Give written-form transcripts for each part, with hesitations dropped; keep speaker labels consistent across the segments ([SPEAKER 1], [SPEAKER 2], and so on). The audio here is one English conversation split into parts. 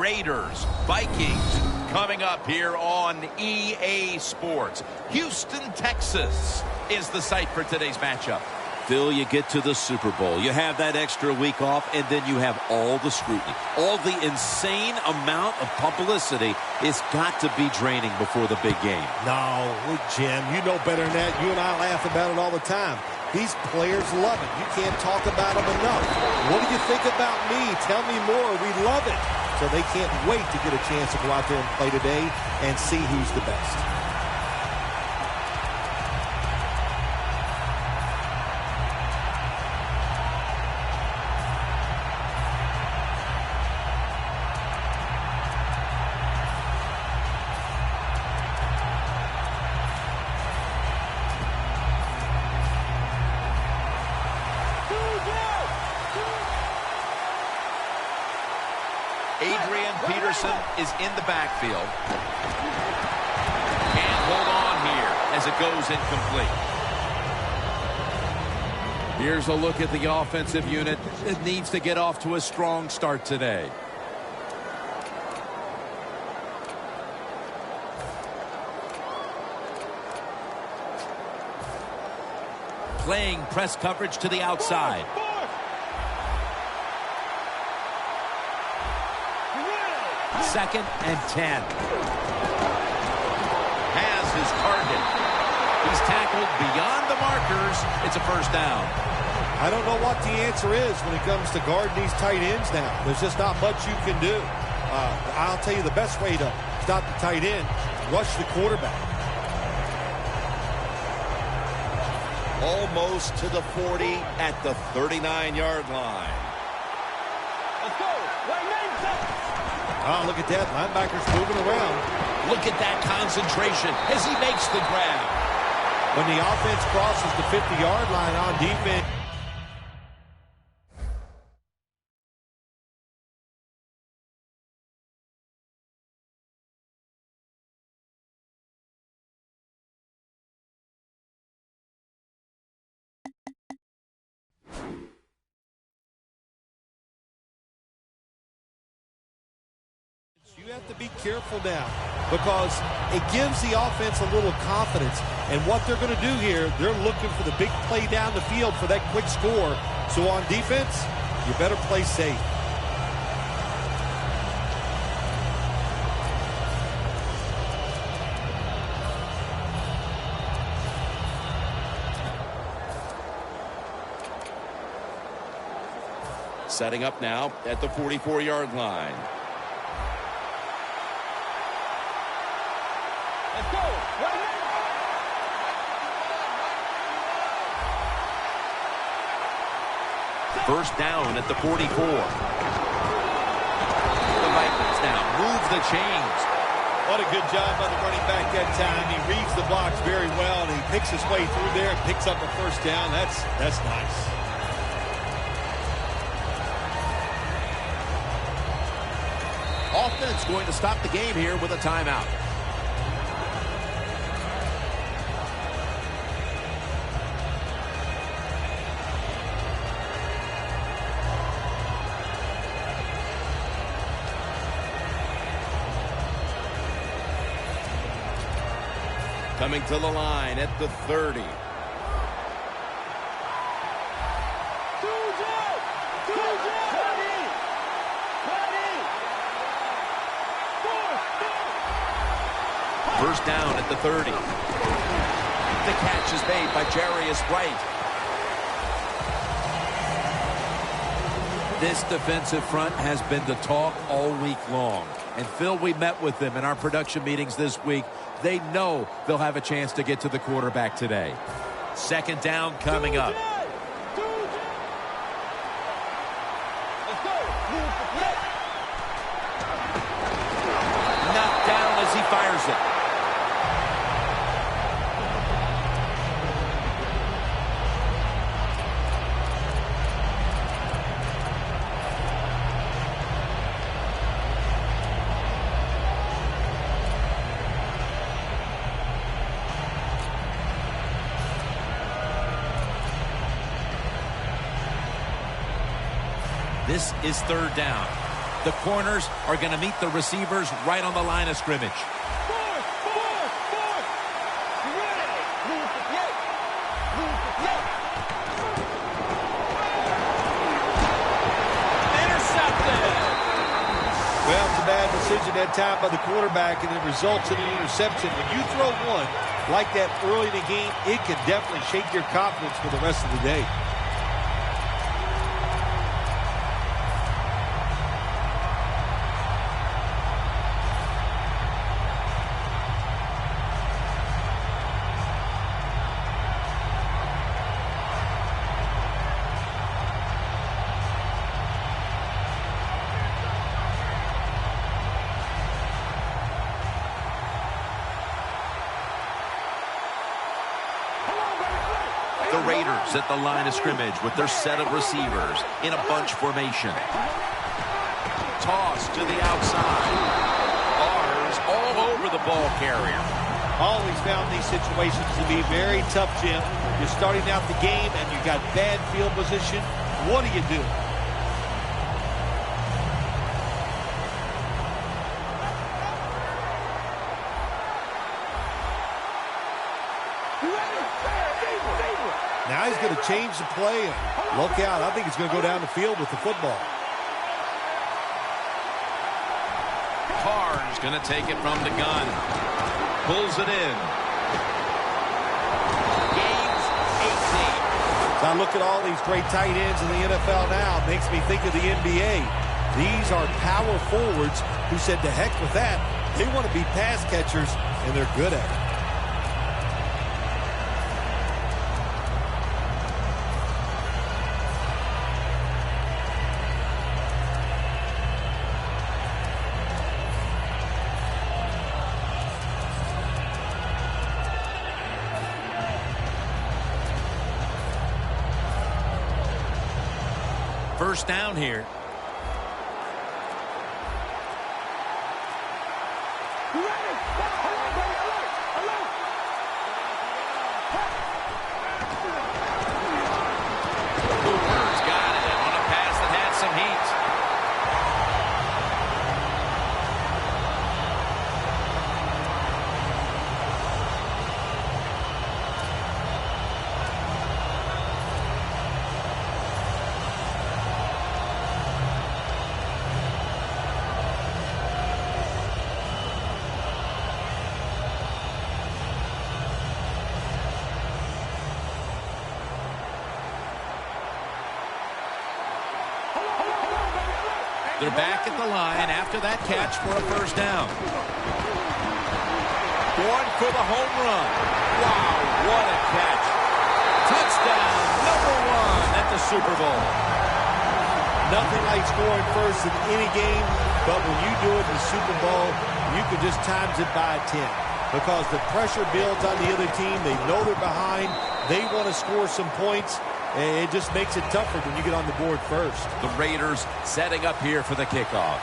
[SPEAKER 1] Raiders. Vikings coming up here on EA Sports. Houston, Texas is the site for today's matchup.
[SPEAKER 2] Phil, you get to the Super Bowl. You have that extra week off, and then you have all the scrutiny. All the insane amount of publicity. It's got to be draining before the big game.
[SPEAKER 3] No, Jim, you know better than that. You and I laugh about it all the time. These players love it. You can't talk about them enough. What do you think about me? Tell me more. We love it. So they can't wait to get a chance to go out there and play today and see who's the best.
[SPEAKER 1] Is in the backfield. Can't hold on here as it goes incomplete.
[SPEAKER 2] Here's a look at the offensive unit. It needs to get off to a strong start today. Playing press coverage to the outside. Second and 10.
[SPEAKER 1] Has his target. He's tackled beyond the markers. It's a first down.
[SPEAKER 3] I don't know what the answer is when it comes to guarding these tight ends now. There's just not much you can do. I'll tell you the best way to stop the tight end, rush the quarterback.
[SPEAKER 1] Almost to the 40 at the 39-yard line.
[SPEAKER 3] Let's go. Oh, look at that. Linebacker's moving around.
[SPEAKER 1] Look at that concentration as he makes the grab.
[SPEAKER 3] When the offense crosses the 50-yard line on defense. You have to be careful now because it gives the offense a little confidence. And what they're going to do here, they're looking for the big play down the field for that quick score. So on defense, you better play safe.
[SPEAKER 1] Setting up now at the 44-yard line. First down at the 44. The Vikings now move the chains.
[SPEAKER 3] What a good job by the running back that time. He reads the blocks very well, and he picks his way through there and picks up a first down. That's nice.
[SPEAKER 1] Offense going to stop the game here with a timeout. Coming to the line at the 30. First down at the 30. The catch is made by Jarius Wright.
[SPEAKER 2] This defensive front has been the talk all week long. And Phil, we met with them in our production meetings this week. They know they'll have a chance to get to the quarterback today.
[SPEAKER 1] Second down coming up. Knocked down as he fires it. This is third down. The corners are going to meet the receivers right on the line of scrimmage.
[SPEAKER 3] Well, it's a bad decision that time by the quarterback, and it results in an interception. When you throw one like that early in the game, it can definitely shake your confidence for the rest of the day.
[SPEAKER 1] The Raiders at the line of scrimmage with their set of receivers in a bunch formation. Toss to the outside. R's all over the ball carrier.
[SPEAKER 3] Always found these situations to be very tough, Jim. You're starting out the game and you've got bad field position. What do you do? Now he's going to change the play, and look out. I think he's going to go down the field with the football.
[SPEAKER 1] Carr's going to take it from the gun. Pulls it in. Gains 18.
[SPEAKER 3] So I look at all these great tight ends in the NFL now. It makes me think of the NBA. These are power forwards who said, to heck with that. They want to be pass catchers, and they're good at it.
[SPEAKER 1] First down here. Cooper's got it on a pass that had some heat. They're back at the line after that catch for a first down. Going for the home run. Wow, what a catch. Touchdown, #1 at the Super Bowl.
[SPEAKER 3] Nothing like scoring first in any game, but when you do it in the Super Bowl, you can just times it by 10. Because the pressure builds on the other team. They know they're behind. They want to score some points. And it just makes it tougher when you get on the board first.
[SPEAKER 1] The Raiders setting up here for the kickoff.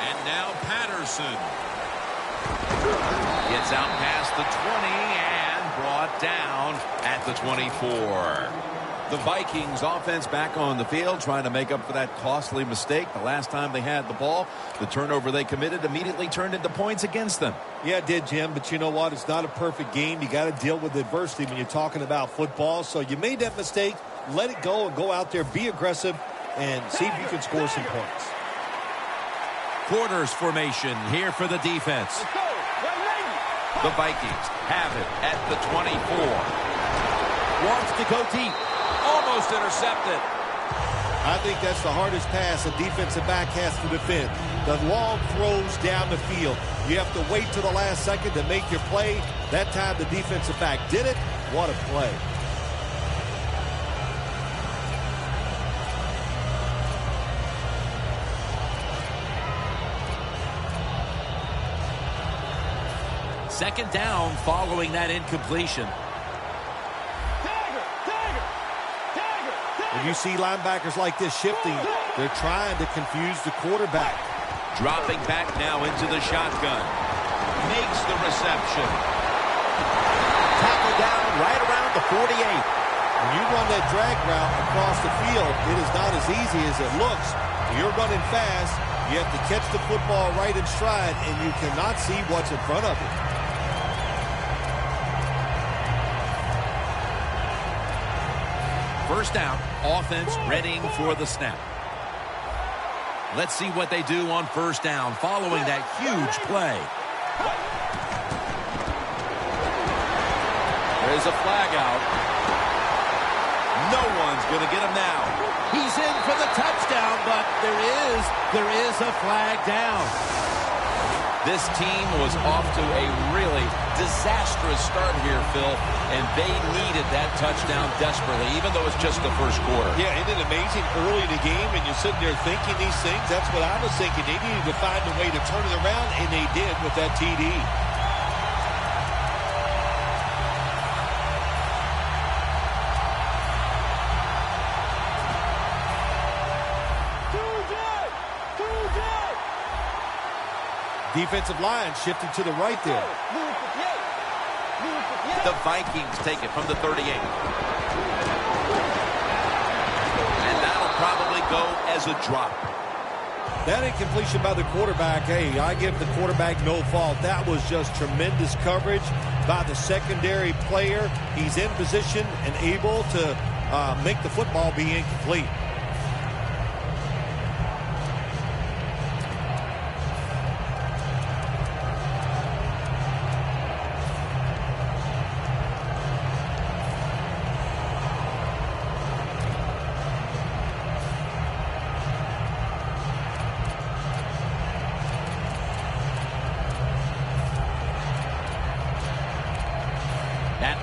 [SPEAKER 1] And now Patterson. Gets out past the 20 and brought down at the 24. The Vikings offense back on the field trying to make up for that costly mistake. The last time they had the ball, the turnover they committed immediately turned into points against them.
[SPEAKER 3] Yeah, it did, Jim, but you know what? It's not a perfect game. You got to deal with adversity when you're talking about football. So you made that mistake, let it go, and go out there, be aggressive, and see if you can score some points.
[SPEAKER 1] Quarters formation here for the defense. The Vikings have it at the 24. Wants to go deep. Almost intercepted.
[SPEAKER 3] I think that's the hardest pass a defensive back has to defend. The long throws down the field. You have to wait till the last second to make your play. That time the defensive back did it. What a play.
[SPEAKER 1] Second down following that incompletion.
[SPEAKER 3] When you see linebackers like this shifting, they're trying to confuse the quarterback.
[SPEAKER 1] Dropping back now into the shotgun. Makes the reception. Tackled down right around the 48.
[SPEAKER 3] When you run that drag route across the field, it is not as easy as it looks. You're running fast. You have to catch the football right in stride, and you cannot see what's in front of you.
[SPEAKER 1] First down, offense readying for the snap. Let's see what they do on first down following that huge play. There's a flag out. No one's going to get him now. He's in for the touchdown, but there is a flag down. This team was off to a really disastrous start here, Phil, and they needed that touchdown desperately, even though it's just the first quarter.
[SPEAKER 3] Yeah, isn't it amazing early in the game, and you're sitting there thinking these things? That's what I was thinking. They needed to find a way to turn it around, and they did with that TD. Defensive line shifted to the right there.
[SPEAKER 1] The Vikings take it from the 38. And that'll probably go as a drop.
[SPEAKER 3] That incompletion by the quarterback, hey, I give the quarterback no fault. That was just tremendous coverage by the secondary player. He's in position and able to make the football be incomplete.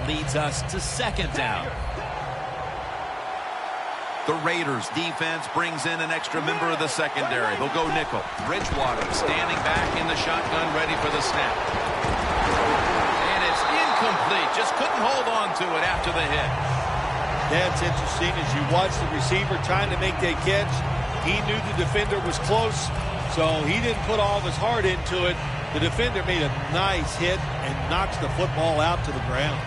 [SPEAKER 1] Leads us to second down. The Raiders defense brings in an extra member of the secondary. They'll go nickel. Bridgewater standing back in the shotgun, ready for the snap. And it's incomplete. Just couldn't hold on to it after the hit.
[SPEAKER 3] That's interesting. As you watch the receiver trying to make that catch, he knew the defender was close, so he didn't put all of his heart into it. The defender made a nice hit and knocks the football out to the ground.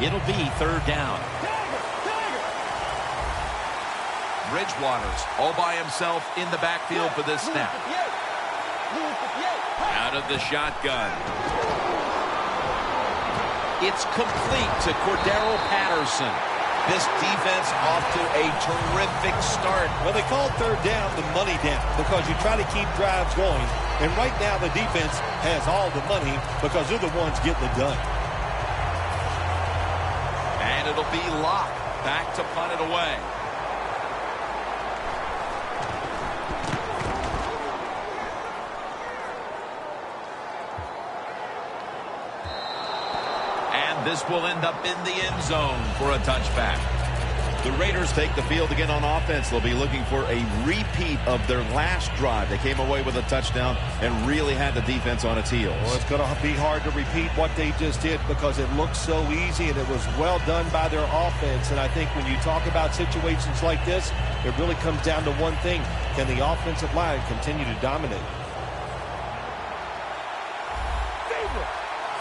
[SPEAKER 1] It'll be third down. Bridgewater's all by himself in the backfield for this snap. Out of the shotgun. It's complete to Cordero Patterson. This defense off to a terrific start.
[SPEAKER 3] Well, they call third down the money down because you try to keep drives going. And right now the defense has all the money because they're the ones getting it done.
[SPEAKER 1] And it'll be locked. Back to punt it away. And this will end up in the end zone for a touchback. The Raiders take the field again on offense. They'll be looking for a repeat of their last drive. They came away with a touchdown and really had the defense on its heels.
[SPEAKER 3] Well, it's going to be hard to repeat what they just did because it looked so easy and it was well done by their offense. And I think when you talk about situations like this, it really comes down to one thing. Can the offensive line continue to dominate?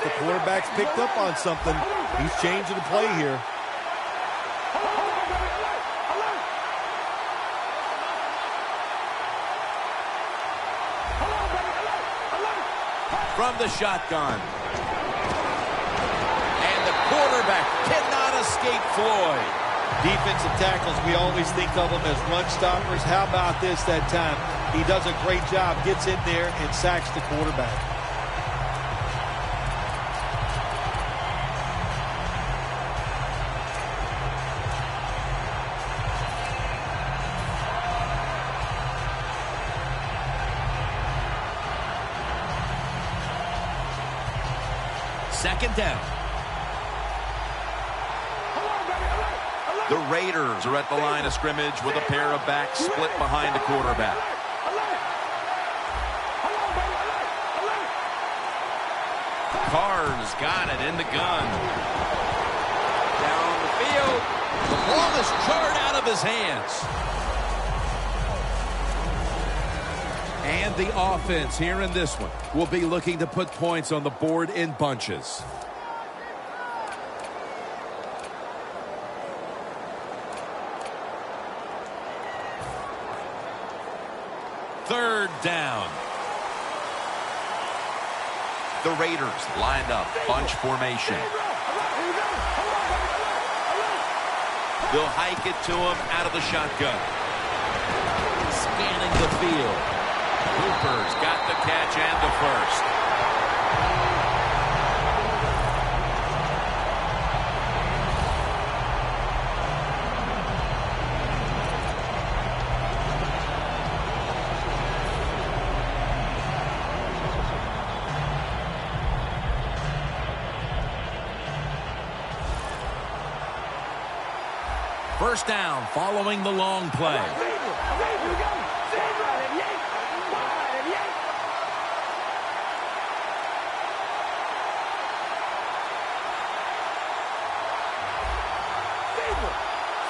[SPEAKER 3] The quarterback's picked up on something. He's changing the play here.
[SPEAKER 1] From the shotgun. And the quarterback cannot escape Floyd.
[SPEAKER 3] Defensive tackles, we always think of them as run stoppers. How about this that time? He does a great job, gets in there and sacks the quarterback.
[SPEAKER 1] Second down. The Raiders are at the line of scrimmage with a pair of backs split behind the quarterback. Carr's got it in the gun. Down the field. The ball is jarred out of his hands. And the offense here in this one will be looking to put points on the board in bunches. Third down. The Raiders lined up, bunch formation. They'll hike it to him out of the shotgun. Scanning the field. Cooper's got the catch and the first. First down following the long play.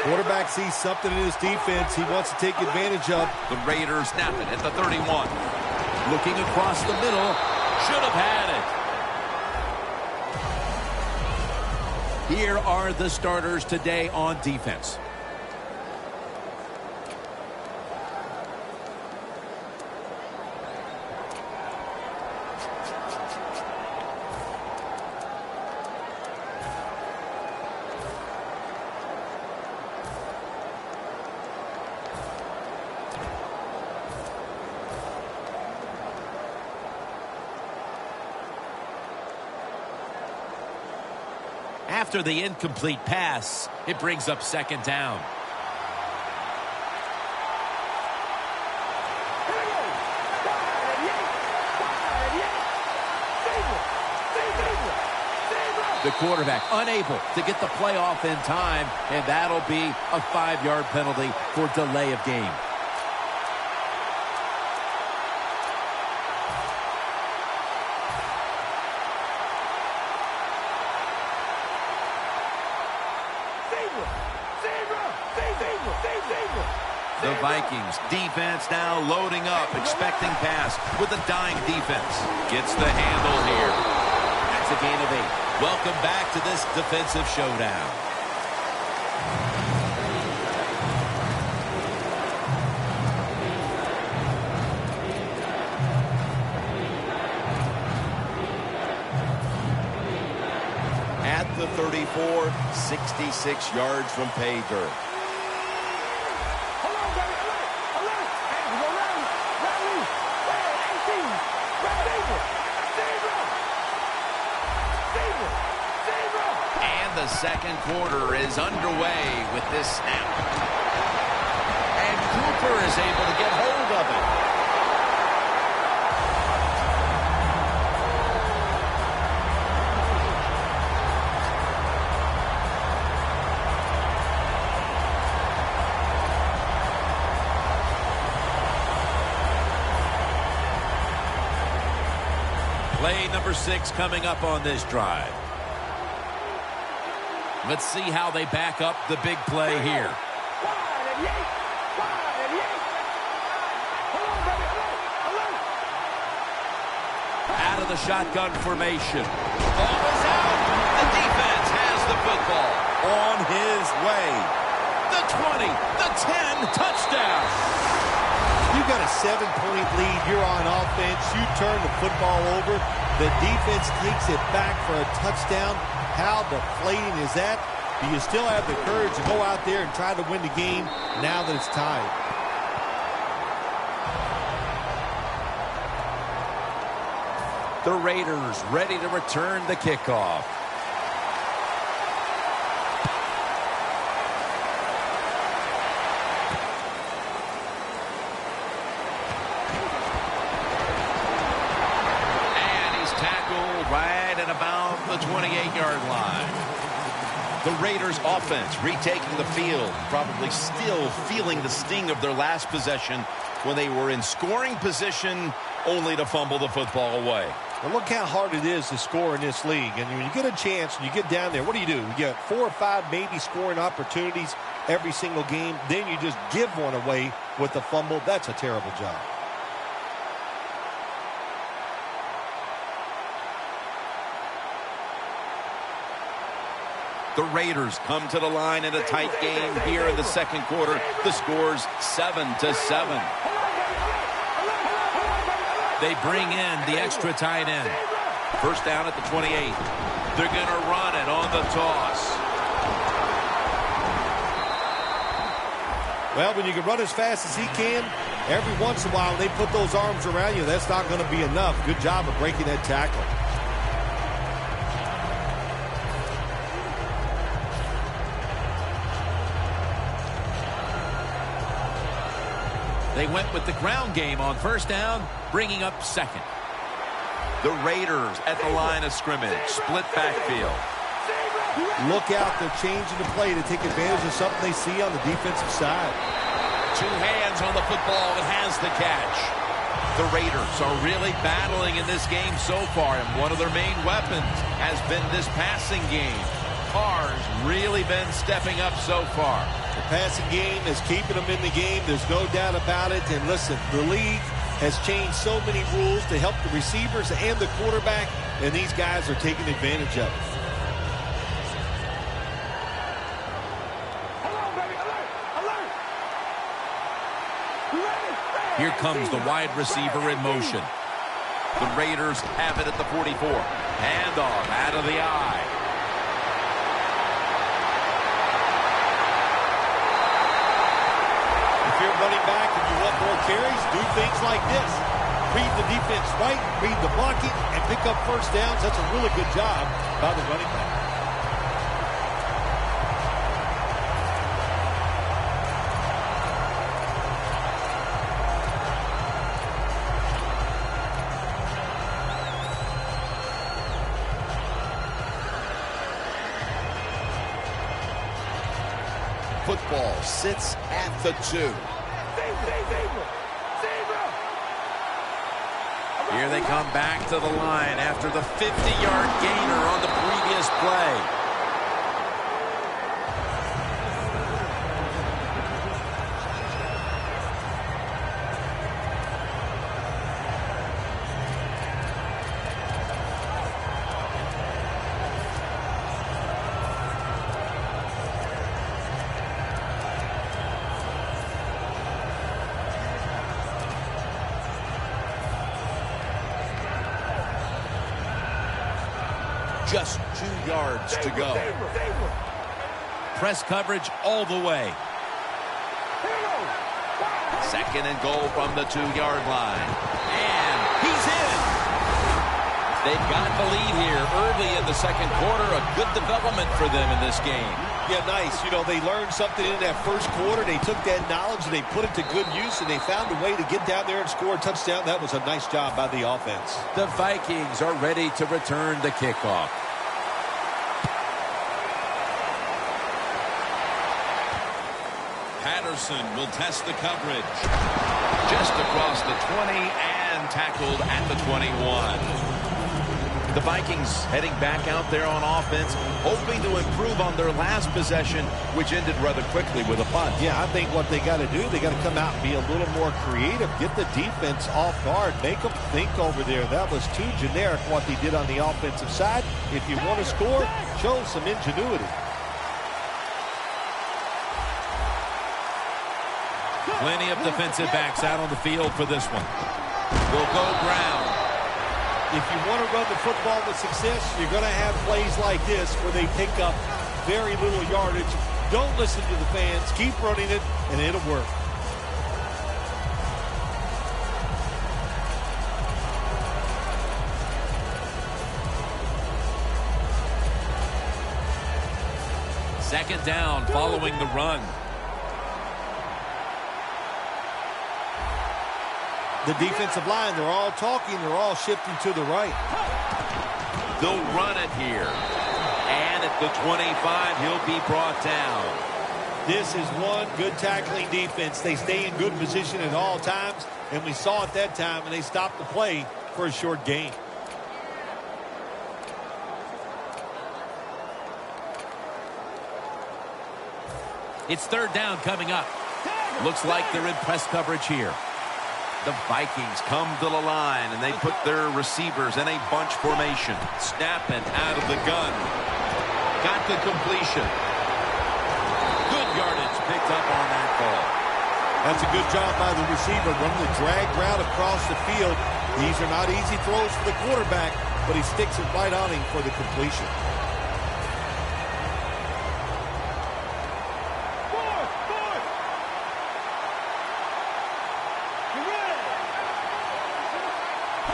[SPEAKER 3] Quarterback sees something in his defense he wants to take advantage of.
[SPEAKER 1] The Raiders snap it at the 31. Looking across the middle. Should have had it. Here are the starters today on defense. After the incomplete pass, it brings up second down. The quarterback unable to get the play off in time, and that'll be a 5-yard penalty for delay of game. The Vikings defense now loading up, expecting pass with a dying defense. Gets the handle here. That's a gain of 8. Welcome back to this defensive showdown. At the 34, 66 yards from pay dirt. The second quarter is underway with this snap. And Cooper is able to get hold of it. Play number 6 coming up on this drive. Let's see how they back up the big play here. Out of the shotgun formation. Ball is out. The defense has the football. On his way. The 20, the 10, touchdown.
[SPEAKER 3] You got a 7-point lead. You're on offense. You turn the football over. The defense takes it back for a touchdown. How deflating is that? Do you still have the courage to go out there and try to win the game now that it's tied?
[SPEAKER 1] The Raiders ready to return the kickoff. Right at about the 28-yard line. The Raiders offense retaking the field, probably still feeling the sting of their last possession when they were in scoring position only to fumble the football away.
[SPEAKER 3] Well, look how hard it is to score in this league. And when you get a chance and you get down there, what do? You get 4 or 5 maybe scoring opportunities every single game. Then you just give one away with the fumble. That's a terrible job.
[SPEAKER 1] The Raiders come to the line in a tight game here in the second quarter. The score's 7-7.
[SPEAKER 2] They bring in the extra tight end.
[SPEAKER 1] First down at the 28. They're going to run it on the toss.
[SPEAKER 3] Well, when you can run as fast as he can, every once in a while when they put those arms around you, that's not going to be enough. Good job of breaking that tackle.
[SPEAKER 2] They went with the ground game on first down, bringing up second.
[SPEAKER 1] The Raiders at the line of scrimmage. Split backfield.
[SPEAKER 3] Look out, they're changing the play to take advantage of something they see on the defensive side.
[SPEAKER 1] Two hands on the football and has the catch. The Raiders are really battling in this game so far, and one of their main weapons has been this passing game. Carr's really been stepping up so far.
[SPEAKER 3] The passing game is keeping them in the game. There's no doubt about it. And listen, the league has changed so many rules to help the receivers and the quarterback, and these guys are taking advantage of it.
[SPEAKER 2] Here comes the wide receiver in motion.
[SPEAKER 1] The Raiders have it at the 44. Handoff out of the eye.
[SPEAKER 3] If you're running back and you want more carries, do things like this. Read the defense right, read the blocking, and pick up first downs. That's a really good job by the running back.
[SPEAKER 1] Football sits at the 2.
[SPEAKER 2] Here they come back to the line after the 50-yard gainer on the previous play.
[SPEAKER 1] Just 2 yards to go.
[SPEAKER 2] Press coverage all the way.
[SPEAKER 1] Second and goal from the 2-yard line. And he's in. They've got the lead here early in the second quarter. A good development for them in this game.
[SPEAKER 3] Yeah, nice. You know, they learned something in that first quarter. They took that knowledge and they put it to good use, and they found a way to get down there and score a touchdown. That was a nice job by the offense.
[SPEAKER 2] The Vikings are ready to return the kickoff.
[SPEAKER 1] Patterson will test the coverage. Just across the 20 and tackled at the 21. The Vikings heading back out there on offense, hoping to improve on their last possession, which ended rather quickly with a punt.
[SPEAKER 3] Yeah, I think what they got to do, they got to come out and be a little more creative, get the defense off guard, make them think over there. That was too generic what they did on the offensive side. If you want to score, show some ingenuity.
[SPEAKER 2] Plenty of defensive backs out on the field for this one.
[SPEAKER 1] Will go ground.
[SPEAKER 3] If you want to run the football with success, you're going to have plays like this where they pick up very little yardage. Don't listen to the fans. Keep running it, and it'll work.
[SPEAKER 2] Second down following the run.
[SPEAKER 3] The defensive line, they're all talking. They're all shifting to the right.
[SPEAKER 1] They'll run it here. And at the 25, he'll be brought down.
[SPEAKER 3] This is one good tackling defense. They stay in good position at all times, and we saw it that time, and they stopped the play for a short gain.
[SPEAKER 2] It's third down coming up. Looks like they're in press coverage here.
[SPEAKER 1] The Vikings come to the line, and they put their receivers in a bunch formation. Snapping out of the gun. got the completion. Good yardage picked up on that ball.
[SPEAKER 3] That's a good job by the receiver, running the drag route across the field. These are not easy throws for the quarterback, but he sticks it right on him for the completion.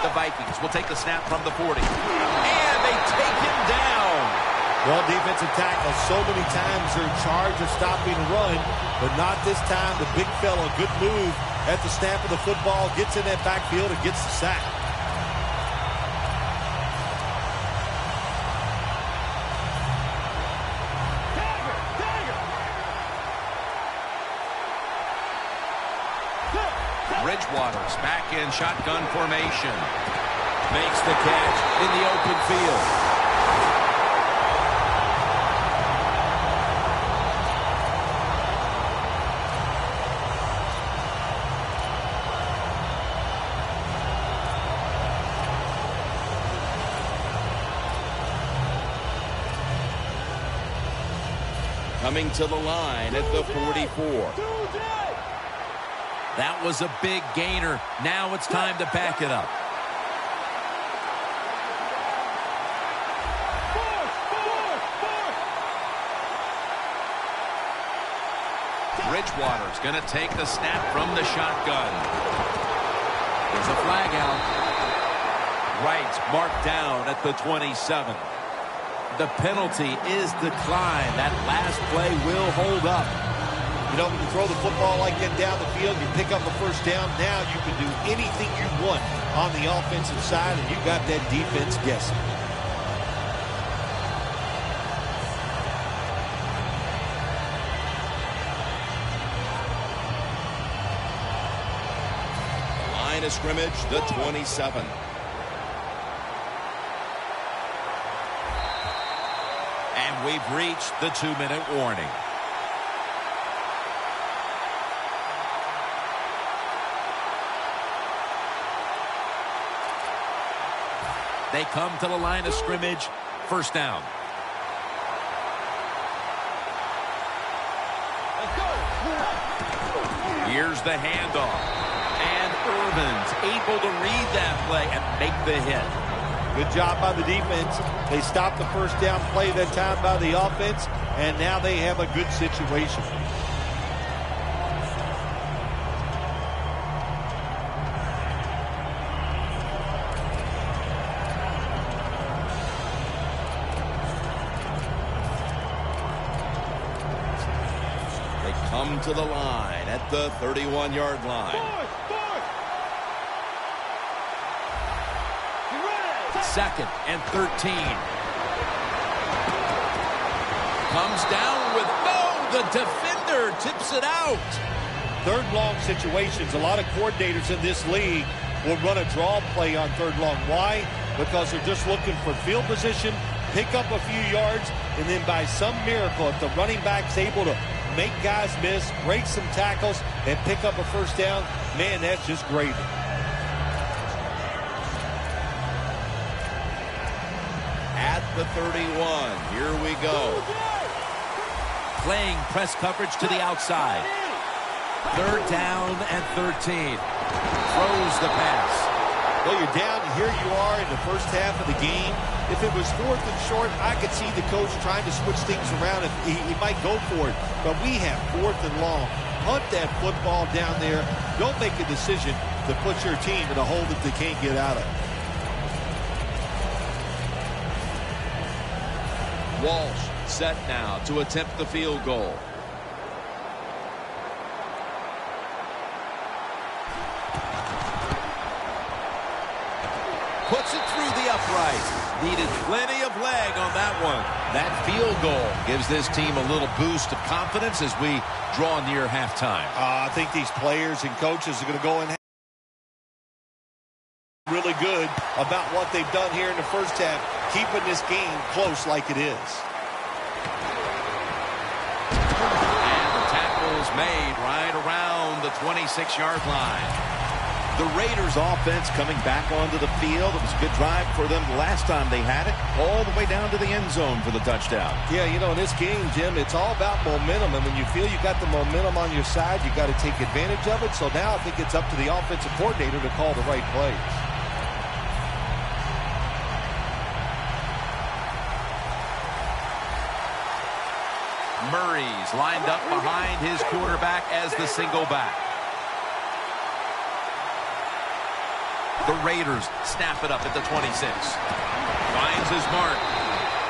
[SPEAKER 1] The Vikings will take the snap from the 40. And they take him down.
[SPEAKER 3] Well, defensive tackle, so many times they're in charge of stopping the run, but not this time. The big fella, good move at the snap of the football, gets in that backfield and gets the sack.
[SPEAKER 1] Bridgewater's back in shotgun formation. Makes the catch in the open field. Coming to the line at the 44.
[SPEAKER 2] That was a big gainer. Now it's time to back it up.
[SPEAKER 1] Bridgewater's going to take the snap from the shotgun. There's a flag out.
[SPEAKER 2] Right, marked down at the 27. The penalty is declined. That last play will hold up.
[SPEAKER 3] You know, when you throw the football like that down the field, you pick up a first down. Now you can do anything you want on the offensive side, and you got that defense guessing.
[SPEAKER 1] Line of scrimmage, the 27.
[SPEAKER 2] And we've reached the 2-minute warning. They come to the line of scrimmage. First down. Here's the handoff. And Irvin's able to read that play and make the hit.
[SPEAKER 3] Good job by the defense. They stopped the first down play that time by the offense, and now they have a good situation.
[SPEAKER 1] Come to the line at the 31-yard line.
[SPEAKER 2] Second and 13. Comes down with the defender tips it out.
[SPEAKER 3] Third long situations. A lot of coordinators in this league will run a draw play on third long. Why? Because they're just looking for field position, pick up a few yards, and then by some miracle, if the running back's able to make guys miss, break some tackles, and pick up a first down, man, that's just gravy.
[SPEAKER 1] At the 31, here we go.
[SPEAKER 2] Playing press coverage to the outside. Third down and 13. Throws the pass.
[SPEAKER 3] Well, you're down, here you are in the first half of the game. If it was fourth and short, I could see the coach trying to switch things around. If he might go for it. But we have fourth and long. Punt that football down there. Don't make a decision to put your team in a hole that they can't get out of.
[SPEAKER 1] Walsh set now to attempt the field goal. Puts it through the upright. Needed plenty of leg on that one.
[SPEAKER 2] That field goal gives this team a little boost of confidence as we draw near halftime.
[SPEAKER 3] I think these players and coaches are going to go in really good about what they've done here in the first half, keeping this game close like it is.
[SPEAKER 1] And the tackle's made right around the 26-yard line. The Raiders offense coming back onto the field. It was a good drive for them the last time they had it, all the way down to the end zone for the touchdown.
[SPEAKER 3] Yeah, you know, in this game, Jim, it's all about momentum. And when you feel you got the momentum on your side, you got to take advantage of it. So now I think it's up to the offensive coordinator to call the right plays.
[SPEAKER 1] Murray's lined up behind his quarterback as the single back. The Raiders snap it up at the 26. Finds his mark.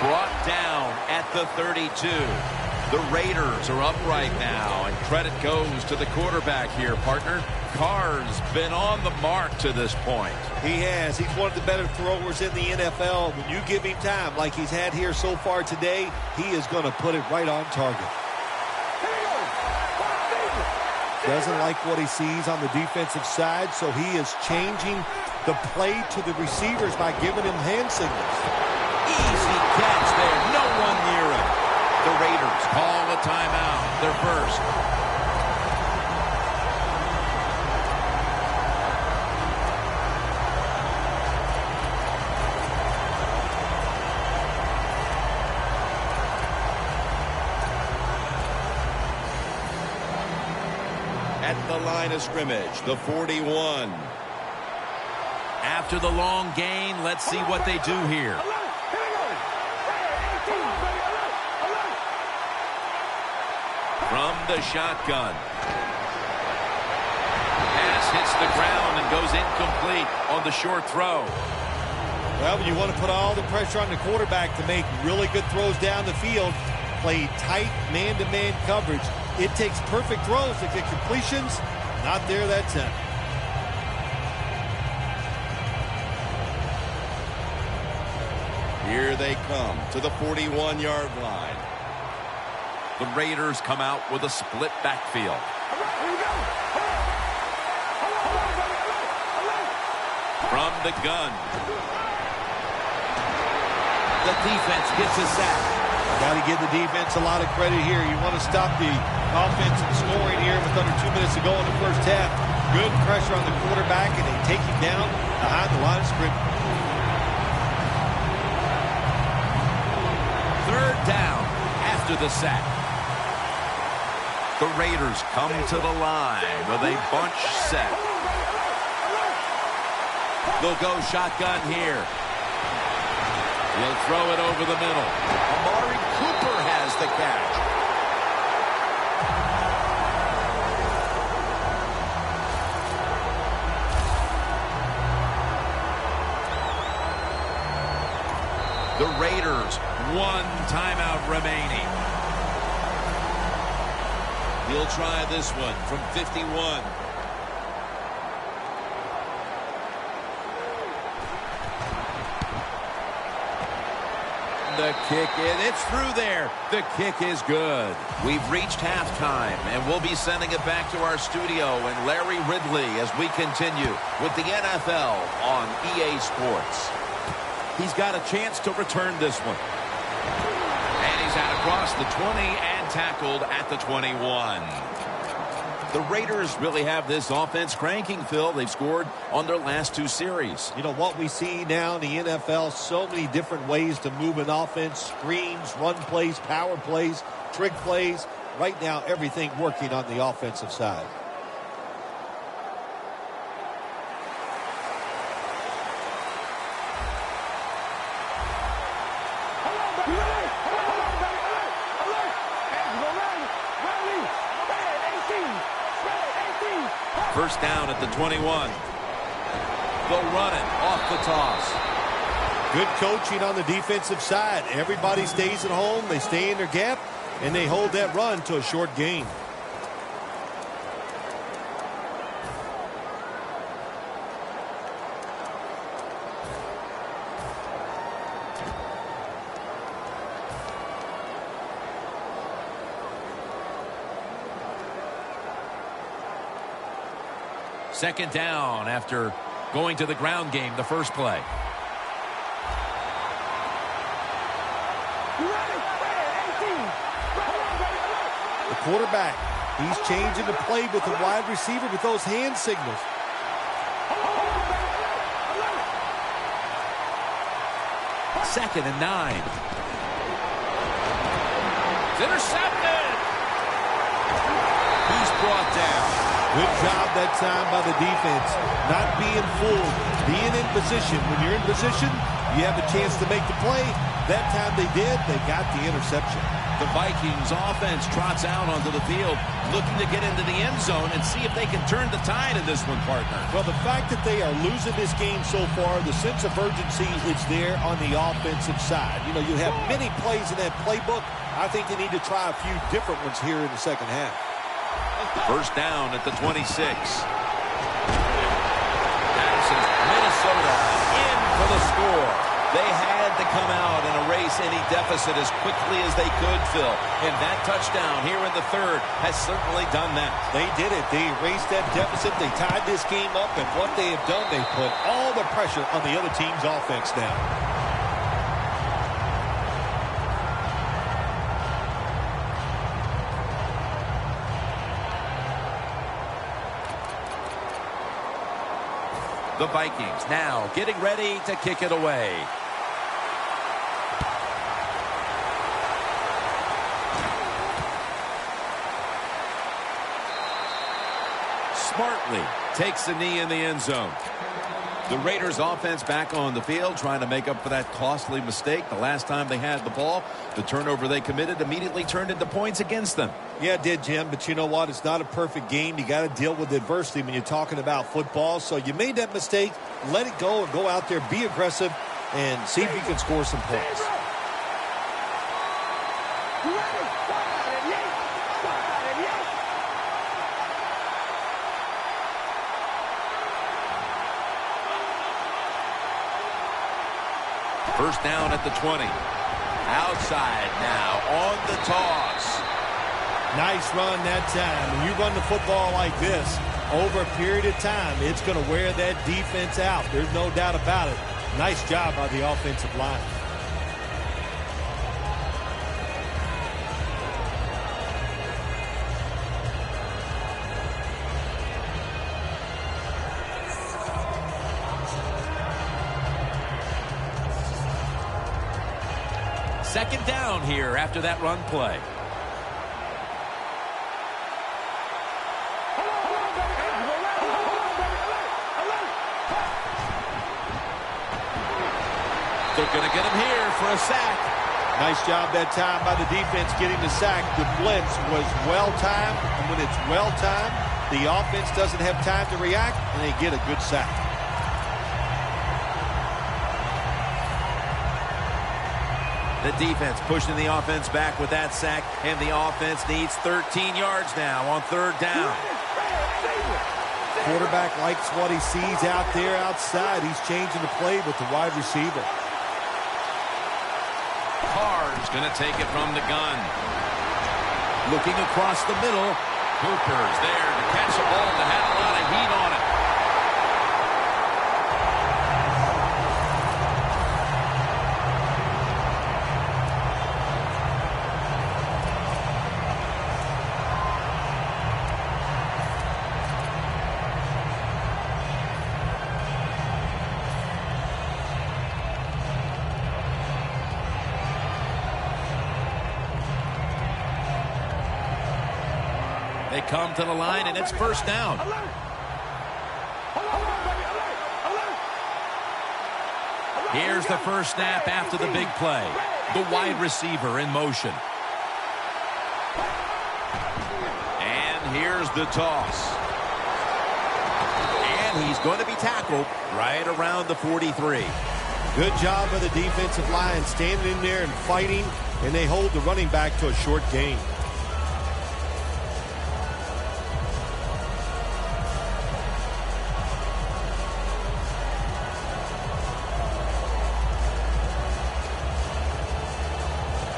[SPEAKER 1] Brought down at the 32. The Raiders are upright now, and credit goes to the quarterback here, partner. Carr's been on the mark to this point.
[SPEAKER 3] He has. He's one of the better throwers in the NFL. When you give him time like he's had here so far today, he is going to put it right on target. Doesn't like what he sees on the defensive side, so he is changing the play to the receivers by giving him hand signals.
[SPEAKER 1] Easy catch there. No one near him. The Raiders call a timeout. Their first. At the line of scrimmage, the 41. After the long gain, let's see what they do here. From the shotgun. Pass hits the ground and goes incomplete on the short throw.
[SPEAKER 3] Well, you want to put all the pressure on the quarterback to make really good throws down the field, play tight man-to-man coverage. It takes perfect throws to get completions. Not there that time.
[SPEAKER 1] Here they come to the 41-yard line. The Raiders come out with a split backfield. From the gun. The defense gets a sack.
[SPEAKER 3] Got to give the defense a lot of credit here. You want to stop the offense from scoring here with under 2 minutes to go in the first half. Good pressure on the quarterback, and they take him down behind the line of scrimmage.
[SPEAKER 1] Third down after the sack. The Raiders come to the line with a bunch set. They'll go shotgun here. He'll throw it over the middle. Amari Cooper has the catch. The Raiders, 1 timeout remaining. He'll try this one from 51. The kick it's through there. The kick is good. We've reached halftime, and we'll be sending it back to our studio and Larry Ridley as we continue with the NFL on EA Sports. He's got a chance to return this one. And he's out across the 20 and tackled at the 21. The Raiders really have this offense cranking, Phil. They've scored on their last 2 series.
[SPEAKER 3] You know, what we see now in the NFL, so many different ways to move an offense. Screens, run plays, power plays, trick plays. Right now, everything working on the offensive side.
[SPEAKER 1] First down at the 21. They'll run it off the toss.
[SPEAKER 3] Good coaching on the defensive side. Everybody stays at home. They stay in their gap, and they hold that run to a short gain.
[SPEAKER 1] Second down after going to the ground game the first play.
[SPEAKER 3] The quarterback, he's changing the play with the wide receiver with those hand signals.
[SPEAKER 2] 2nd and 9.
[SPEAKER 1] It's intercepted. He's brought down.
[SPEAKER 3] Good job that time by the defense. Not being fooled. Being in position. When you're in position, you have a chance to make the play. That time they did. They got the interception.
[SPEAKER 1] The Vikings offense trots out onto the field, looking to get into the end zone and see if they can turn the tide in this one, partner.
[SPEAKER 3] Well, the fact that they are losing this game so far, the sense of urgency is there on the offensive side. You know, you have many plays in that playbook. I think they need to try a few different ones here in the second half.
[SPEAKER 1] First down at the 26. Madison's Minnesota in for the score. They had to come out and erase any deficit as quickly as they could, Phil. And that touchdown here in the third has certainly done that.
[SPEAKER 3] They did it. They erased that deficit. They tied this game up. And what they have done, they put all the pressure on the other team's offense now.
[SPEAKER 2] The Vikings now getting ready to kick it away. Smartly takes the knee in the end zone.
[SPEAKER 1] The Raiders offense back on the field trying to make up for that costly mistake the last time they had the ball. The turnover they committed immediately turned into points against them.
[SPEAKER 3] Yeah, it did, Jim, but you know what? It's not a perfect game. You got to deal with adversity when you're talking about football. So you made that mistake, let it go, and go out there, be aggressive, and see if you can score some points.
[SPEAKER 1] First down at the 20. Outside now on the toss.
[SPEAKER 3] Nice run that time. When you run the football like this, over a period of time, it's going to wear that defense out. There's no doubt about it. Nice job by the offensive line.
[SPEAKER 2] Second down here after that run play.
[SPEAKER 1] They're going to get him here for a sack.
[SPEAKER 3] Nice job that time by the defense getting the sack. The blitz was well-timed, and when it's well-timed, the offense doesn't have time to react, and they get a good sack.
[SPEAKER 2] The defense pushing the offense back with that sack, and the offense needs 13 yards now on third down.
[SPEAKER 3] Quarterback likes what he sees out there outside. He's changing the play with the wide receiver.
[SPEAKER 1] Carr's going to take it from the gun.
[SPEAKER 2] Looking across the middle.
[SPEAKER 1] Cooper's there to catch a ball that had a lot of heat on it.
[SPEAKER 2] They come to the line, and it's first down. Here's the first snap after the big play. The wide receiver in motion.
[SPEAKER 1] And here's the toss.
[SPEAKER 2] And he's going to be tackled right around the 43.
[SPEAKER 3] Good job by the defensive line standing in there and fighting, and they hold the running back to a short gain.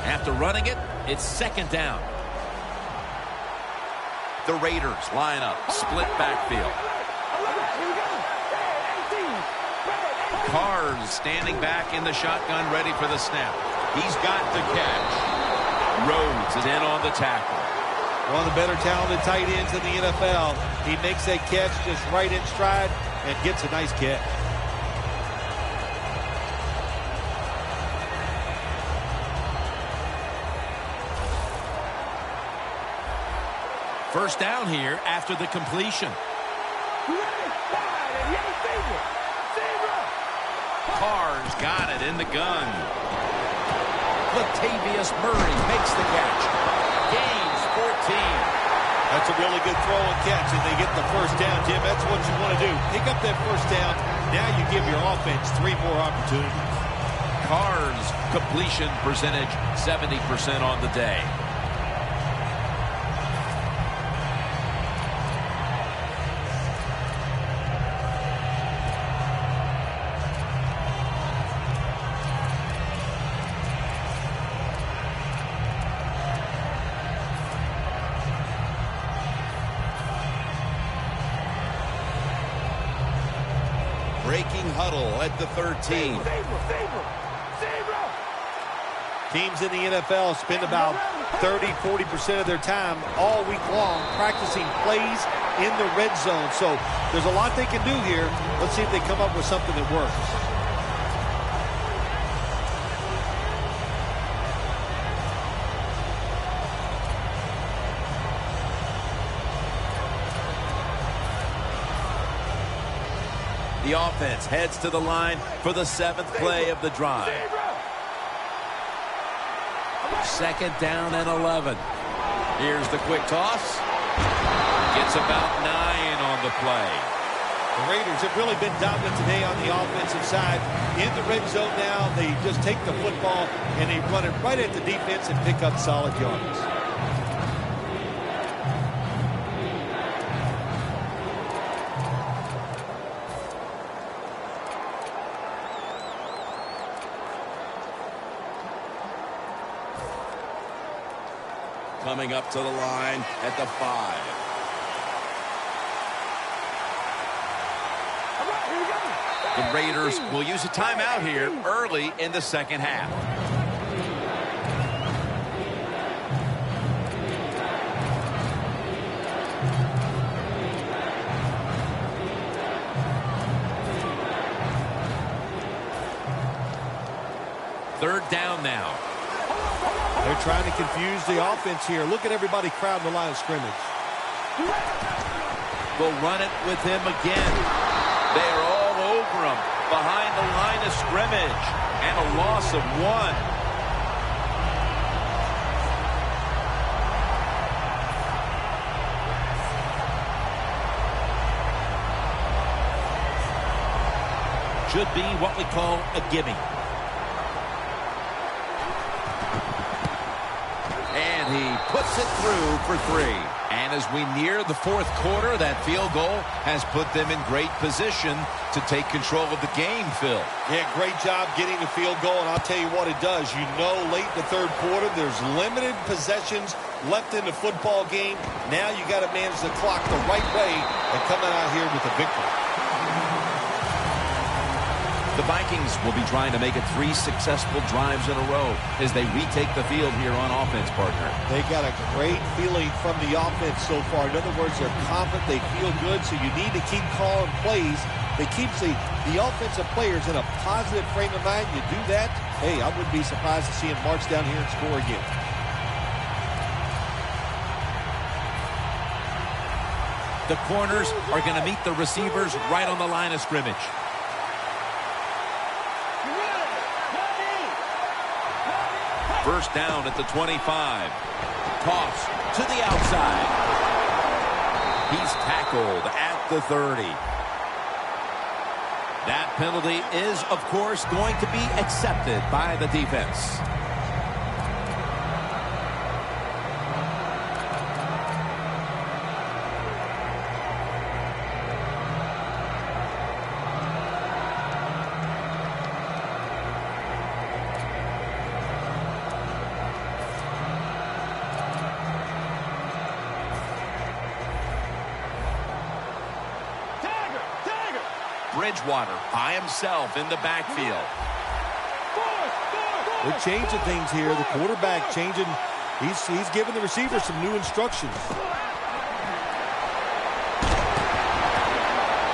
[SPEAKER 2] After running it, it's second down.
[SPEAKER 1] The Raiders line up, split backfield. Carr's standing back in the shotgun, ready for the snap. He's got the catch. Rhodes is in on the tackle.
[SPEAKER 3] One of the better talented tight ends in the NFL. He makes that catch just right in stride and gets a nice catch.
[SPEAKER 2] First down here after the completion.
[SPEAKER 1] Carr's got it in the gun. Latavius Murray makes the catch. Gains 14.
[SPEAKER 3] That's a really good throw and catch, and they get the first down, Jim. That's what you want to do. Pick up that first down. Now you give your offense 3 more opportunities.
[SPEAKER 1] Carr's completion percentage 70% on the day. Breaking huddle at the 13.
[SPEAKER 3] Teams in the NFL spend about 30-40% of their time all week long practicing plays in the red zone. So there's a lot they can do here. Let's see if they come up with something that works.
[SPEAKER 2] The offense heads to the line for the 7th play of the drive. Second down and 11. Here's the quick toss. Gets about 9 on the play.
[SPEAKER 3] The Raiders have really been dominant today on the offensive side. In the red zone now, they just take the football and they run it right at the defense and pick up solid yards.
[SPEAKER 2] Coming up to the line at the 5.
[SPEAKER 1] The Raiders will use a timeout here early in the second half. Third down now.
[SPEAKER 3] They're trying to confuse the offense here. Look at everybody crowding the line of scrimmage.
[SPEAKER 1] They'll run it with him again. They are all over him behind the line of scrimmage. And a loss of 1. Should be what we call a gimme. And he puts it through for 3. And as we near the 4th quarter, that field goal has put them in great position to take control of the game, Phil.
[SPEAKER 3] Yeah, great job getting the field goal, and I'll tell you what it does. You know, late in the 3rd quarter, there's limited possessions left in the football game. Now you got to manage the clock the right way and come out here with a victory.
[SPEAKER 1] The Vikings will be trying to make it 3 successful drives in a row as they retake the field here on offense, partner.
[SPEAKER 3] They got a great feeling from the offense so far. In other words, they're confident, they feel good, so you need to keep calling plays. They keep the offensive players in a positive frame of mind. You do that, hey, I wouldn't be surprised to see them march down here and score again.
[SPEAKER 1] The corners are going to meet the receivers right on the line of scrimmage. First down at the 25. Toss to the outside. He's tackled at the 30. That penalty is, of course, going to be accepted by the defense. Bridgewater by himself in the backfield.
[SPEAKER 3] They're changing things here. The quarterback changing. He's giving the receiver some new instructions.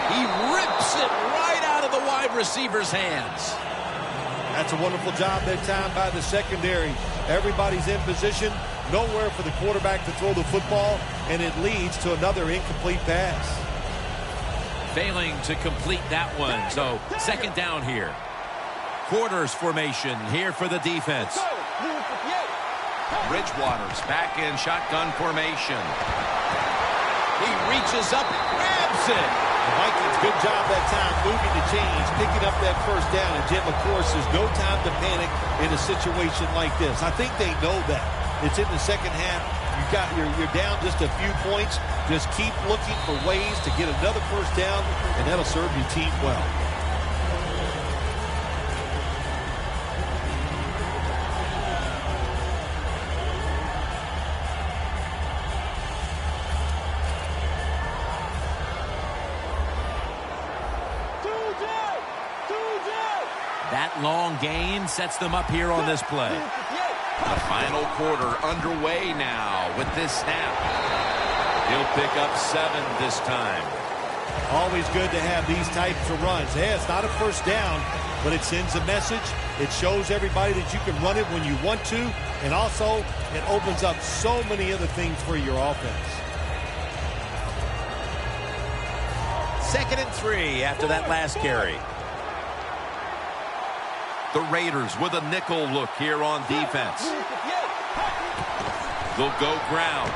[SPEAKER 1] He rips it right out of the wide receiver's hands.
[SPEAKER 3] That's a wonderful job that time by the secondary. Everybody's in position. Nowhere for the quarterback to throw the football, and it leads to another incomplete pass.
[SPEAKER 1] Failing to complete that one, so second down here. Quarters formation here for the defense. Bridgewater's back in shotgun formation. He reaches up, grabs it.
[SPEAKER 3] The Vikings, good job that time moving the chains, picking up that first down. And Jim, of course, there's no time to panic in a situation like this. I think they know that. It's in the second half. You're down just a few points. Just keep looking for ways to get another first down, and that'll serve your team well.
[SPEAKER 1] That long gain sets them up here on this play. The final quarter underway now with this snap. He'll pick up 7 this time.
[SPEAKER 3] Always good to have these types of runs. Yeah, it's not a first down, but it sends a message. It shows everybody that you can run it when you want to, and also it opens up so many other things for your offense.
[SPEAKER 1] 2nd and 3 after that last carry. The Raiders with a nickel look here on defense. They'll go ground.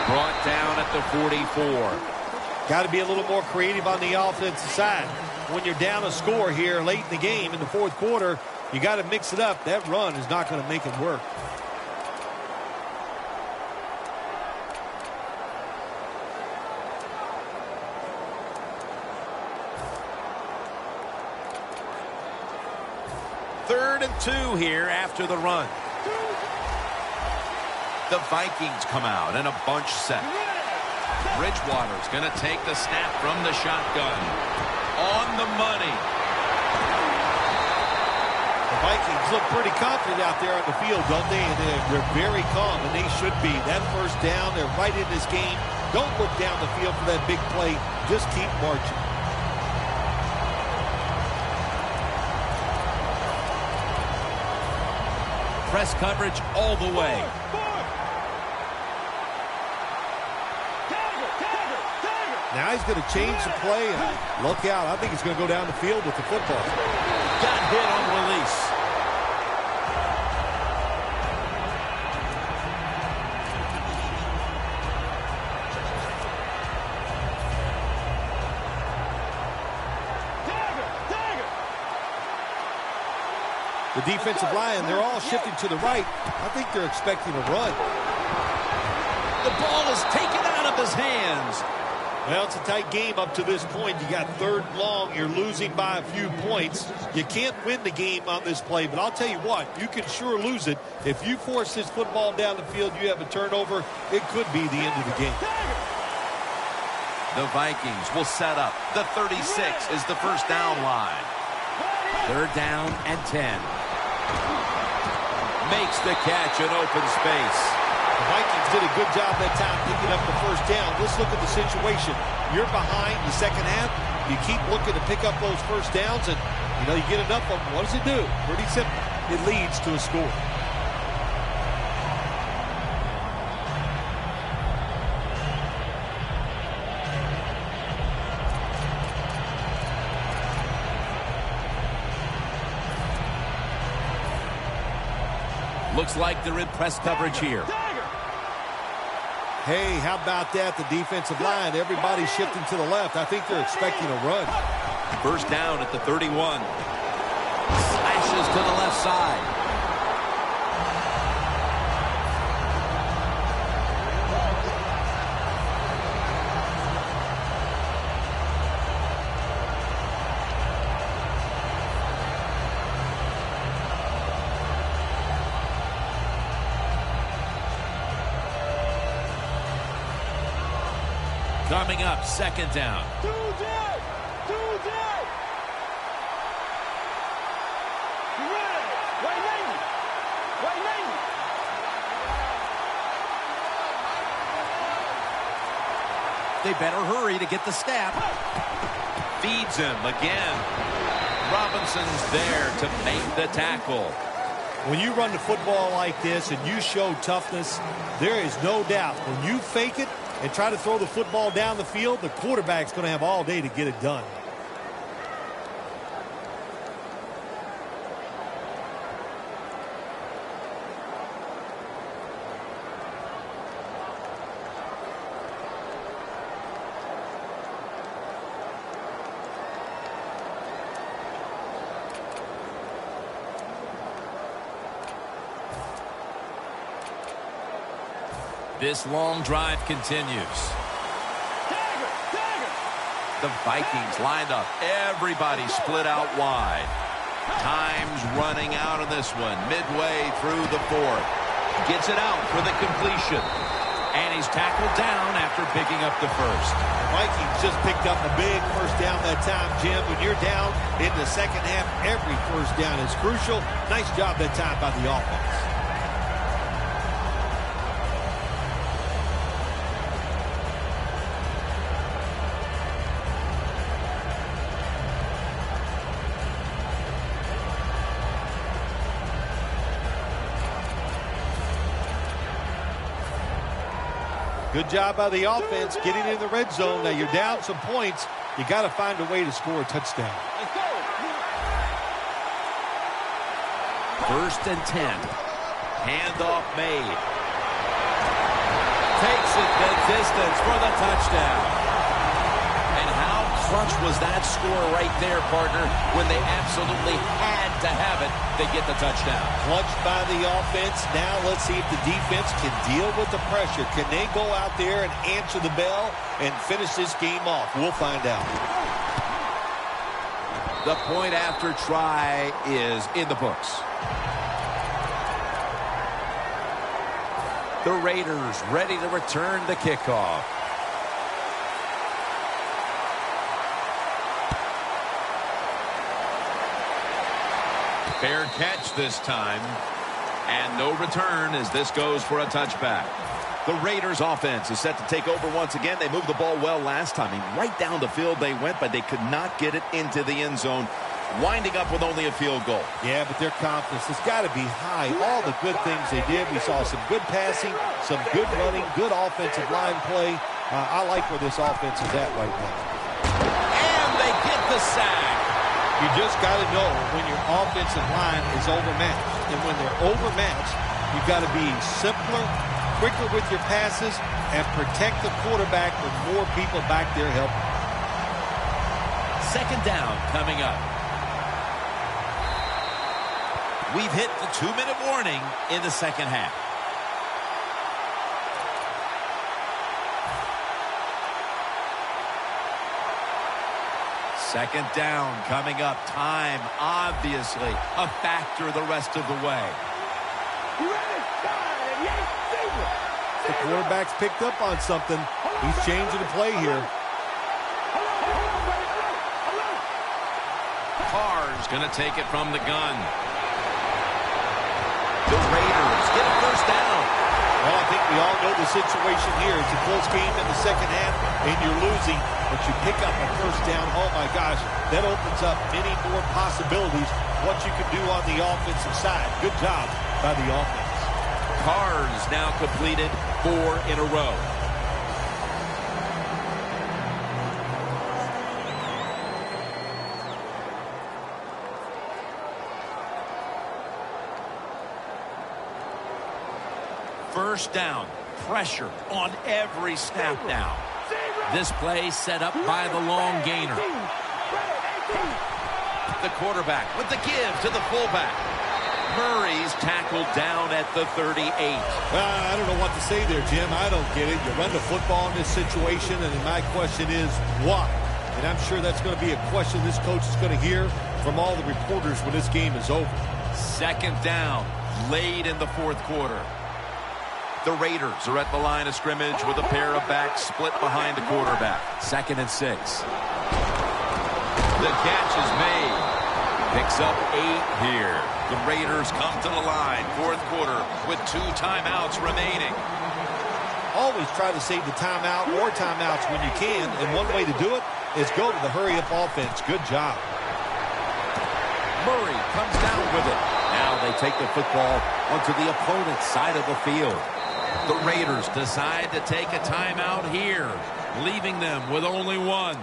[SPEAKER 1] Brought down at the 44.
[SPEAKER 3] Got to be a little more creative on the offensive side. When you're down a score here late in the game in the fourth quarter, you got to mix it up. That run is not going to make it work.
[SPEAKER 1] Third and 2 here after the run. The Vikings come out in a bunch set. Bridgewater's going to take the snap from the shotgun. On the money.
[SPEAKER 3] The Vikings look pretty confident out there on the field, don't they? And they're very calm, and they should be. That first down, they're right in this game. Don't look down the field for that big play. Just keep marching.
[SPEAKER 1] Press coverage all the way.
[SPEAKER 3] Now he's going to change the play. And look out. I think he's going to go down the field with the football.
[SPEAKER 1] Got hit on release.
[SPEAKER 3] The defensive line, they're all shifting to the right. I think they're expecting a run.
[SPEAKER 1] The ball is taken out of his hands.
[SPEAKER 3] Well, it's a tight game up to this point. You got 3rd and long. You're losing by a few points. You can't win the game on this play, but I'll tell you what, you can sure lose it. If you force this football down the field, you have a turnover, it could be the end of the game.
[SPEAKER 1] The Vikings will set up. The 36 is the first down line. 3rd down and 10. Makes the catch in open space.
[SPEAKER 3] The Vikings did a good job that time picking up the first down. Let's look at the situation. You're behind the second half. You keep looking to pick up those first downs, and you get enough of them. What does it do? Pretty simple. It leads to a score.
[SPEAKER 1] Looks like they're in press coverage here.
[SPEAKER 3] Hey, how about that? The defensive line, everybody's shifting to the left. I think they're expecting a run.
[SPEAKER 1] First down at the 31. Slashes to the left side. Coming up, 2nd down. They better hurry to get the snap. Feeds him again. Robinson's there to make the tackle.
[SPEAKER 3] When you run the football like this and you show toughness, there is no doubt when you fake it and try to throw the football down the field, the quarterback's going to have all day to get it done.
[SPEAKER 1] This long drive continues. The Vikings lined up. Everybody split out wide. Time's running out on this one. Midway through the fourth. Gets it out for the completion. And he's tackled down after picking up the first.
[SPEAKER 3] The Vikings just picked up a big first down that time, Jim. When you're down in the second half, every first down is crucial. Nice job that time by the offense. Good job by the offense getting in the red zone. Now you're down some points. You got to find a way to score a touchdown.
[SPEAKER 1] First and 10. Handoff made. Takes it the distance for the touchdown. And how clutch was that score right there, partner, when they absolutely had to have it, they get the touchdown.
[SPEAKER 3] Clutched by the offense. Now let's see if the defense can deal with the pressure. Can they go out there and answer the bell and finish this game off? We'll find out.
[SPEAKER 1] The point after try is in the books. The Raiders ready to return the kickoff. Fair catch this time. And no return as this goes for a touchback. The Raiders offense is set to take over once again. They moved the ball well last time. Right down the field they went, but they could not get it into the end zone, winding up with only a field goal.
[SPEAKER 3] Yeah, but their confidence has got to be high. All the good things they did. We saw some good passing, some good running, good offensive line play. I like where this offense is at right now.
[SPEAKER 1] And they get the sack.
[SPEAKER 3] You just got to know when your offensive line is overmatched. And when they're overmatched, you've got to be simpler, quicker with your passes, and protect the quarterback with more people back there helping.
[SPEAKER 1] Second down coming up. We've hit the 2-minute warning in the second half. Second down coming up. Time, obviously, a factor the rest of the way.
[SPEAKER 3] The quarterback's picked up on something. He's changing the play here.
[SPEAKER 1] Carr's going to take it from the gun. The Raiders get a first down.
[SPEAKER 3] Well, I think we all know the situation here. It's a close game in the second half, and you're losing, but you pick up a first down. Oh, my gosh, that opens up many more possibilities what you can do on the offensive side. Good job by the offense.
[SPEAKER 1] Carr's now completed 4 in a row. First down, pressure on every snap now. This play set up by the long gainer. The quarterback with the give to the fullback. Murray's tackled down at the 38.
[SPEAKER 3] I don't know what to say there, Jim. I don't get it. You run the football in this situation, and my question is, why? And I'm sure that's going to be a question this coach is going to hear from all the reporters when this game is over.
[SPEAKER 1] Second down, late in the fourth quarter. The Raiders are at the line of scrimmage with a pair of backs split behind the quarterback. 2nd and 6. The catch is made. Picks up 8 here. The Raiders come to the line, fourth quarter, with 2 timeouts remaining.
[SPEAKER 3] Always try to save the timeout or timeouts when you can, and one way to do it is go to the hurry-up offense. Good job.
[SPEAKER 1] Murray comes down with it,
[SPEAKER 2] Now they take the football onto the opponent's side of the field.
[SPEAKER 1] The Raiders decide to take a timeout here, leaving them with only one.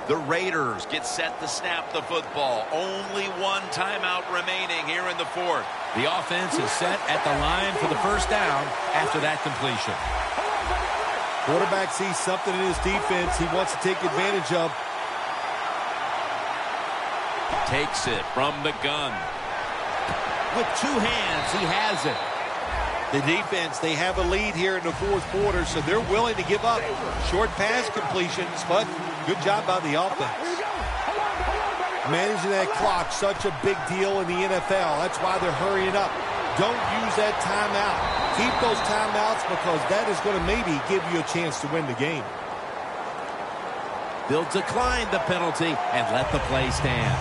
[SPEAKER 1] The Raiders get set to snap the football. Only one timeout remaining here in the fourth.
[SPEAKER 4] The offense is set at the line for the first down after that completion.
[SPEAKER 3] Quarterback sees something in his defense he wants to take advantage of.
[SPEAKER 1] Takes it from the gun.
[SPEAKER 4] With two hands, he has it.
[SPEAKER 3] The defense, they have a lead here in the fourth quarter, so they're willing to give up short pass completions, but good job by the offense. Managing that clock, such a big deal in the NFL. That's why they're hurrying up. Don't use that timeout. Keep those timeouts because that is going to maybe give you a chance to win the game.
[SPEAKER 4] They'll decline the penalty and let the play stand.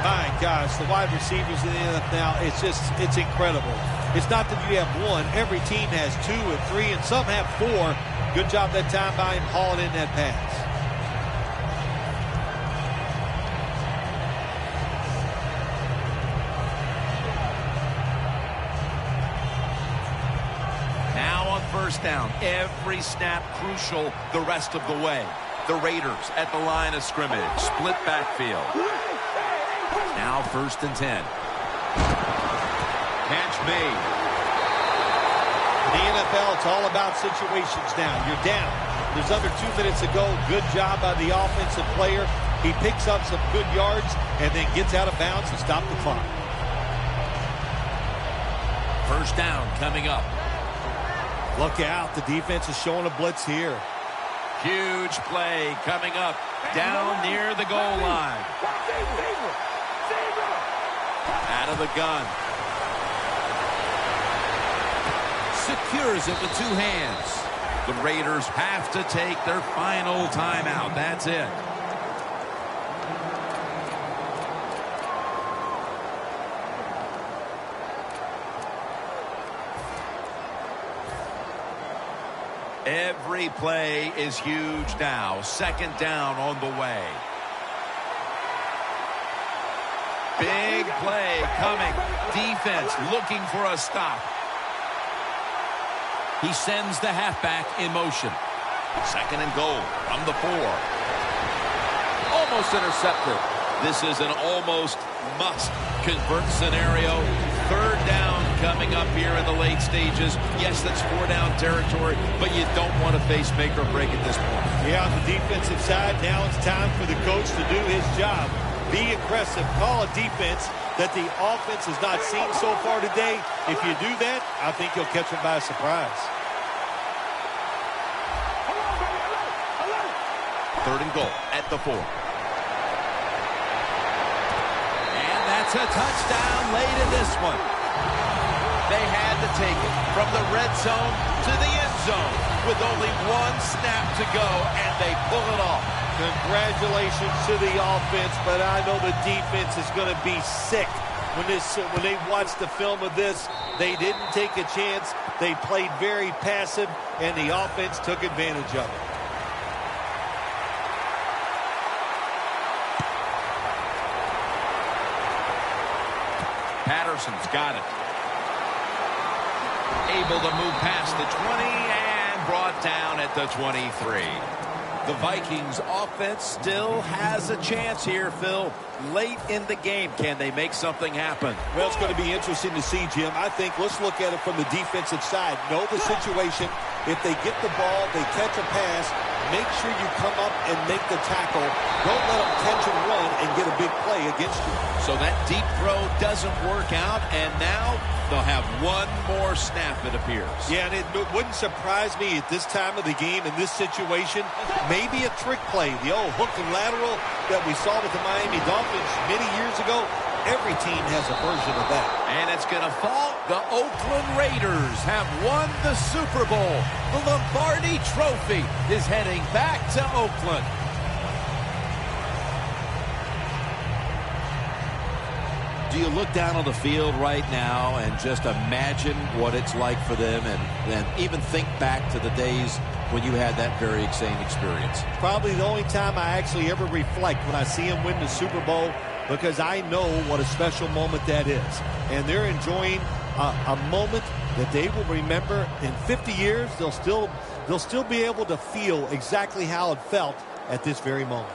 [SPEAKER 3] My gosh, the wide receivers in the NFL, it's incredible. It's not that you have one. Every team has 2 and 3, and some have 4. Good job that time by him hauling in that pass.
[SPEAKER 1] Now on first down, every snap crucial the rest of the way. The Raiders at the line of scrimmage, split backfield. Now first and 10. Catch made.
[SPEAKER 3] In the NFL, it's all about situations now. You're down. There's under 2 minutes to go. Good job by the offensive player. He picks up some good yards and then gets out of bounds to stop the clock.
[SPEAKER 4] First down coming up.
[SPEAKER 3] Look out. The defense is showing a blitz here.
[SPEAKER 1] Huge play coming up down near the goal line. Out of the gun.
[SPEAKER 4] Secures it with 2 hands.
[SPEAKER 1] The Raiders have to take their final timeout. That's it. Every play is huge now. Second down on the way. Big play coming. Defense looking for a stop.
[SPEAKER 4] He sends the halfback in motion.
[SPEAKER 1] Second and goal from the 4. Almost intercepted. This is an almost must-convert scenario. Third down coming up here in the late stages. Yes, that's 4-down territory, but you don't want to face make or break at this point.
[SPEAKER 3] Yeah, on the defensive side, now it's time for the coach to do his job. Be aggressive. Call a defense that the offense has not seen so far today. If you do that, I think you'll catch them by surprise.
[SPEAKER 1] Third and goal at the 4. And that's a touchdown late in this one. They had to take it from the red zone to the end zone with only one snap to go, and they pull it off.
[SPEAKER 3] Congratulations to the offense, but I know the defense is going to be sick when they watch the film of this. They didn't take a chance. They played very passive, and the offense took advantage of it.
[SPEAKER 1] Patterson's got it. Able to move past the 20 and brought down at the 23. The Vikings offense still has a chance here, Phil. Late in the game, can they make something happen?
[SPEAKER 3] Well, it's going to be interesting to see, Jim. I think let's look at it from the defensive side. Know the situation. If they get the ball, they catch a pass, make sure you come up and make the tackle. Don't let them catch and run and get a big play against you.
[SPEAKER 1] So that deep throw doesn't work out, and now they'll have one more snap, it appears.
[SPEAKER 3] Yeah, and it wouldn't surprise me at this time of the game in this situation. Maybe a trick play, the old hook and lateral that we saw with the Miami Dolphins many years ago. Every team has a version of that.
[SPEAKER 1] And it's going to fall. The Oakland Raiders have won the Super Bowl. The Lombardi Trophy is heading back to Oakland.
[SPEAKER 2] do you look down on the field right now and just imagine what it's like for them and even think back to the days when you had that very same experience?
[SPEAKER 3] Probably the only time I actually ever reflect when I see them win the Super Bowl, because I know what a special moment that is. And they're enjoying a moment that they will remember in 50 years. They'll still be able to feel exactly how it felt at this very moment.